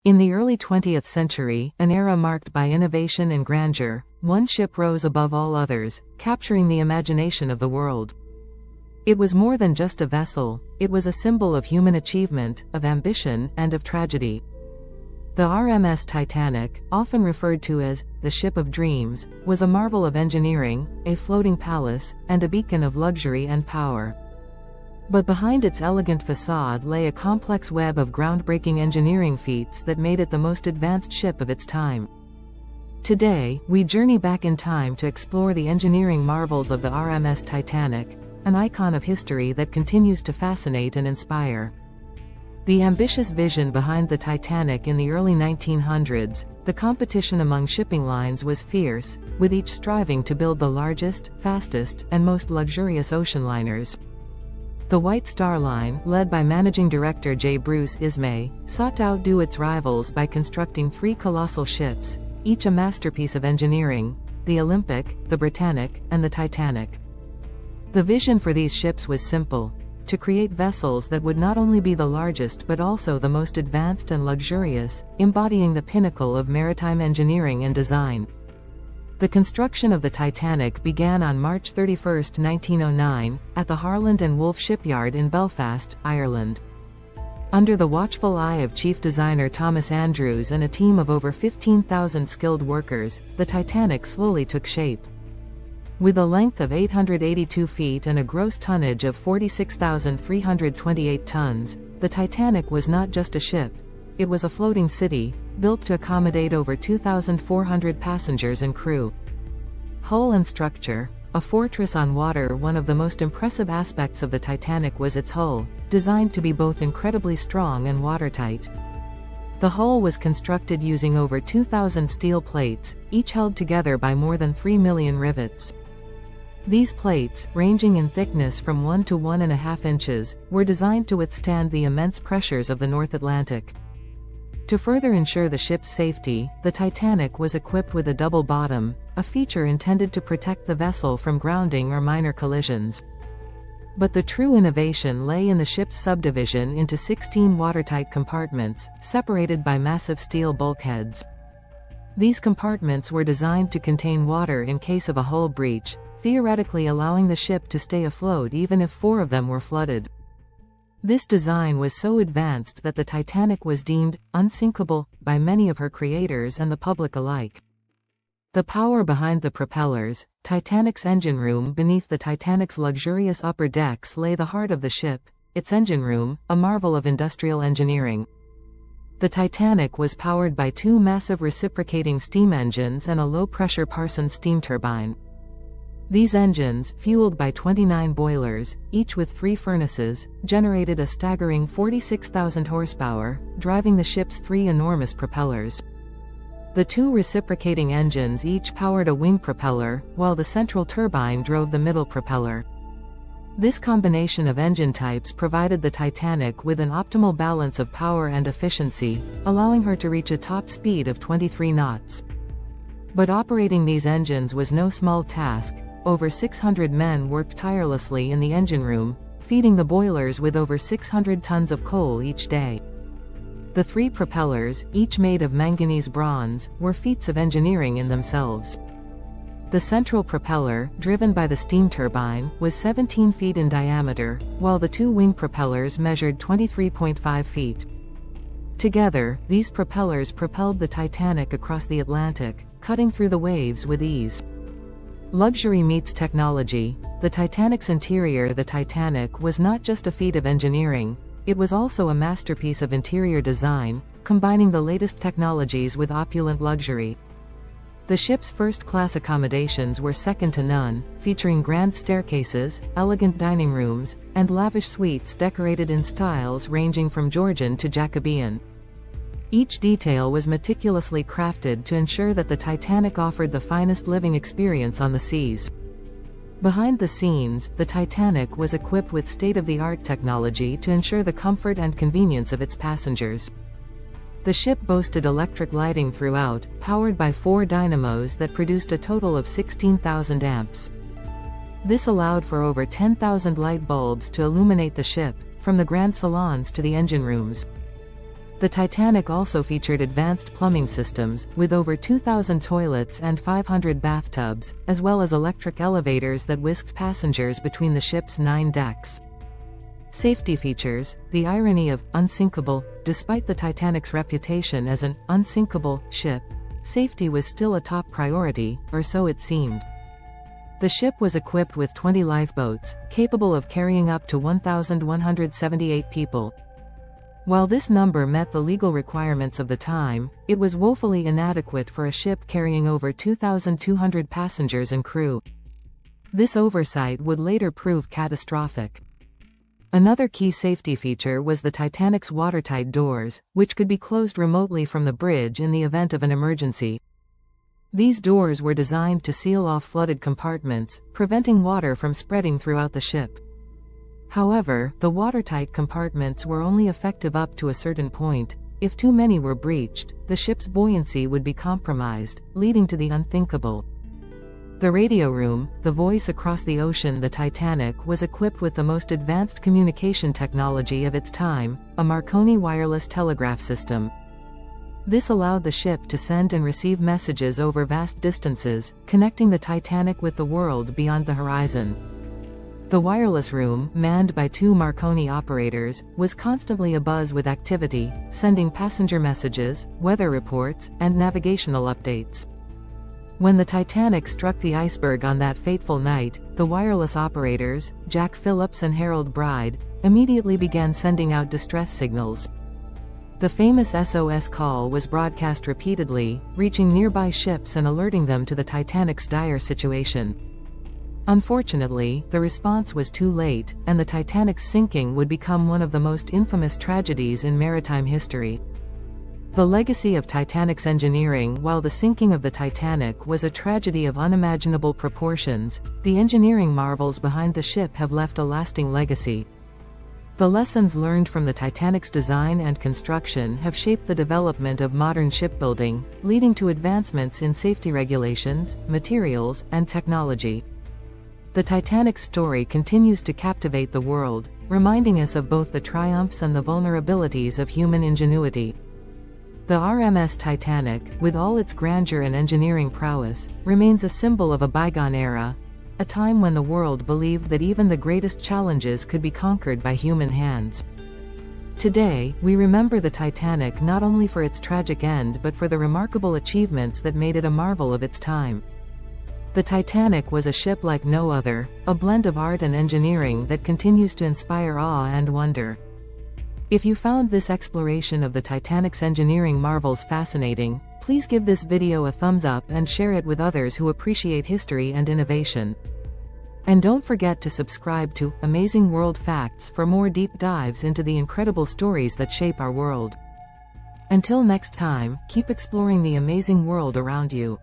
In the early 20th century, an era marked by innovation and grandeur, one ship rose above all others, capturing the imagination of the world. It was more than just a vessel, it was a symbol of human achievement, of ambition, and of tragedy. The RMS Titanic, often referred to as the Ship of Dreams, was a marvel of engineering, a floating palace, and a beacon of luxury and power. But behind its elegant facade lay a complex web of groundbreaking engineering feats that made it the most advanced ship of its time. Today, we journey back in time to explore the engineering marvels of the RMS Titanic, an icon of history that continues to fascinate and inspire. The ambitious vision behind the Titanic in the early 1900s, the competition among shipping lines was fierce, with each striving to build the largest, fastest, and most luxurious ocean liners. The White Star Line, led by managing director J. Bruce Ismay, sought to outdo its rivals by constructing three colossal ships, each a masterpiece of engineering: the Olympic, the Britannic, and the Titanic. The vision for these ships was simple: to create vessels that would not only be the largest but also the most advanced and luxurious, embodying the pinnacle of maritime engineering and design. The construction of the Titanic began on March 31, 1909, at the Harland Wolff shipyard in Belfast, Ireland. Under the watchful eye of chief designer Thomas Andrews and a team of over 15,000 skilled workers, the Titanic slowly took shape. With a length of 882 feet and a gross tonnage of 46,328 tons, the Titanic was not just a ship. It was a floating city, built to accommodate over 2,400 passengers and crew. Hull and structure: a fortress on water. One of the most impressive aspects of the Titanic was its hull, designed to be both incredibly strong and watertight. The hull was constructed using over 2,000 steel plates, each held together by more than 3 million rivets. These plates, ranging in thickness from 1 to 1.5 inches, were designed to withstand the immense pressures of the North Atlantic. To further ensure the ship's safety, the Titanic was equipped with a double bottom, a feature intended to protect the vessel from grounding or minor collisions. But the true innovation lay in the ship's subdivision into 16 watertight compartments, separated by massive steel bulkheads. These compartments were designed to contain water in case of a hull breach, theoretically allowing the ship to stay afloat even if 4 of them were flooded. This design was so advanced that the Titanic was deemed unsinkable by many of her creators and the public alike. The power behind the propellers, Titanic's engine room. Beneath the Titanic's luxurious upper decks lay the heart of the ship, its engine room, a marvel of industrial engineering. The Titanic was powered by 2 massive reciprocating steam engines and a low-pressure Parsons steam turbine. These engines, fueled by 29 boilers, each with 3 furnaces, generated a staggering 46,000 horsepower, driving the ship's 3 enormous propellers. The 2 reciprocating engines each powered a wing propeller, while the central turbine drove the middle propeller. This combination of engine types provided the Titanic with an optimal balance of power and efficiency, allowing her to reach a top speed of 23 knots. But operating these engines was no small task. Over 600 men worked tirelessly in the engine room, feeding the boilers with over 600 tons of coal each day. The 3 propellers, each made of manganese bronze, were feats of engineering in themselves. The central propeller, driven by the steam turbine, was 17 feet in diameter, while the 2 wing propellers measured 23.5 feet. Together, these propellers propelled the Titanic across the Atlantic, cutting through the waves with ease. Luxury meets technology. The Titanic's interior. The Titanic was not just a feat of engineering, it was also a masterpiece of interior design, combining the latest technologies with opulent luxury. The ship's first-class accommodations were second to none, featuring grand staircases, elegant dining rooms, and lavish suites decorated in styles ranging from Georgian to Jacobean. Each detail was meticulously crafted to ensure that the Titanic offered the finest living experience on the seas. Behind the scenes, the Titanic was equipped with state-of-the-art technology to ensure the comfort and convenience of its passengers. The ship boasted electric lighting throughout, powered by 4 dynamos that produced a total of 16,000 amps. This allowed for over 10,000 light bulbs to illuminate the ship, from the grand salons to the engine rooms. The Titanic also featured advanced plumbing systems, with over 2,000 toilets and 500 bathtubs, as well as electric elevators that whisked passengers between the ship's 9 decks. Safety features: the irony of unsinkable. Despite the Titanic's reputation as an unsinkable ship, safety was still a top priority, or so it seemed. The ship was equipped with 20 lifeboats, capable of carrying up to 1,178 people. While this number met the legal requirements of the time, it was woefully inadequate for a ship carrying over 2,200 passengers and crew. This oversight would later prove catastrophic. Another key safety feature was the Titanic's watertight doors, which could be closed remotely from the bridge in the event of an emergency. These doors were designed to seal off flooded compartments, preventing water from spreading throughout the ship. However, the watertight compartments were only effective up to a certain point. If too many were breached, the ship's buoyancy would be compromised, leading to the unthinkable. The radio room, the voice across the ocean. The Titanic was equipped with the most advanced communication technology of its time, a Marconi wireless telegraph system. This allowed the ship to send and receive messages over vast distances, connecting the Titanic with the world beyond the horizon. The wireless room, manned by 2 Marconi operators, was constantly abuzz with activity, sending passenger messages, weather reports, and navigational updates. When the Titanic struck the iceberg on that fateful night, the wireless operators, Jack Phillips and Harold Bride, immediately began sending out distress signals. The famous SOS call was broadcast repeatedly, reaching nearby ships and alerting them to the Titanic's dire situation. Unfortunately, the response was too late, and the Titanic's sinking would become one of the most infamous tragedies in maritime history. The legacy of Titanic's engineering. While the sinking of the Titanic was a tragedy of unimaginable proportions, the engineering marvels behind the ship have left a lasting legacy. The lessons learned from the Titanic's design and construction have shaped the development of modern shipbuilding, leading to advancements in safety regulations, materials, and technology. The Titanic's story continues to captivate the world, reminding us of both the triumphs and the vulnerabilities of human ingenuity. The RMS Titanic, with all its grandeur and engineering prowess, remains a symbol of a bygone era, a time when the world believed that even the greatest challenges could be conquered by human hands. Today, we remember the Titanic not only for its tragic end but for the remarkable achievements that made it a marvel of its time. The Titanic was a ship like no other, a blend of art and engineering that continues to inspire awe and wonder. If you found this exploration of the Titanic's engineering marvels fascinating, please give this video a thumbs up and share it with others who appreciate history and innovation. And don't forget to subscribe to Amazing World Facts for more deep dives into the incredible stories that shape our world. Until next time, keep exploring the amazing world around you.